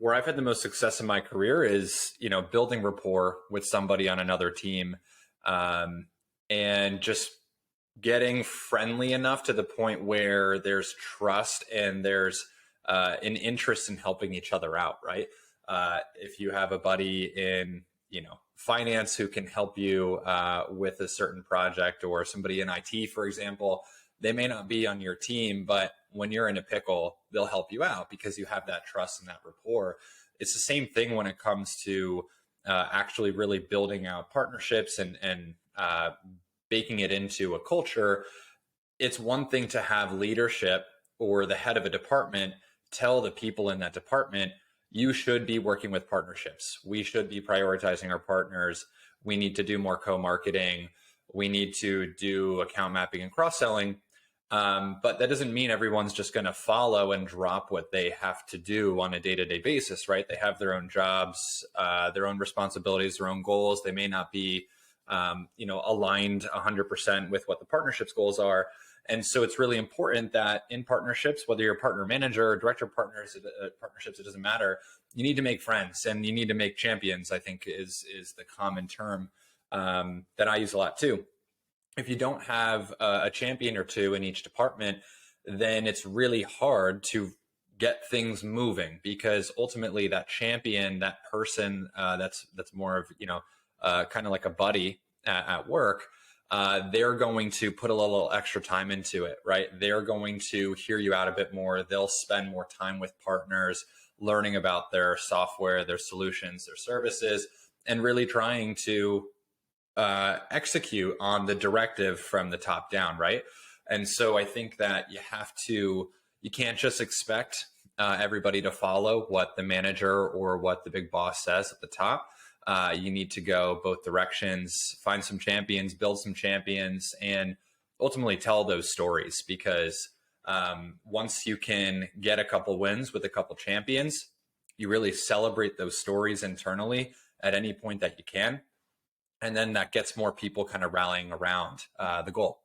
where I've had the most success in my career is, building rapport with somebody on another team, and just getting friendly enough to the point where there's trust and there's an interest in helping each other out, right? If you have a buddy in, finance who can help you with a certain project, or somebody in IT, for example, they may not be on your team, but when you're in a pickle, they'll help you out because you have that trust and that rapport. It's the same thing when it comes to actually really building out partnerships and baking it into a culture. It's one thing to have leadership or the head of a department tell the people in that department, you should be working with partnerships. We should be prioritizing our partners. We need to do more co-marketing. We need to do account mapping and cross-selling. But that doesn't mean everyone's just going to follow and drop what they have to do on a day-to-day basis, right? They have their own jobs, their own responsibilities, their own goals. They may not be, aligned 100% with what the partnership's goals are. And so it's really important that in partnerships, whether you're a partner manager or director of partnerships, it doesn't matter. You need to make friends and you need to make champions, I think is the common term that I use a lot too. If you don't have a champion or two in each department, then it's really hard to get things moving, because ultimately that champion, that person that's more of, kind of like a buddy at work, they're going to put a little extra time into it, right? They're going to hear you out a bit more. They'll spend more time with partners, learning about their software, their solutions, their services, and really trying to execute on the directive from the top down, right? And so I think that you can't just expect everybody to follow what the manager or what the big boss says at the top. You need to go both directions, find some champions, build some champions, and ultimately tell those stories. Because once you can get a couple wins with a couple champions, you really celebrate those stories internally at any point that you can. And then that gets more people kind of rallying around the goal.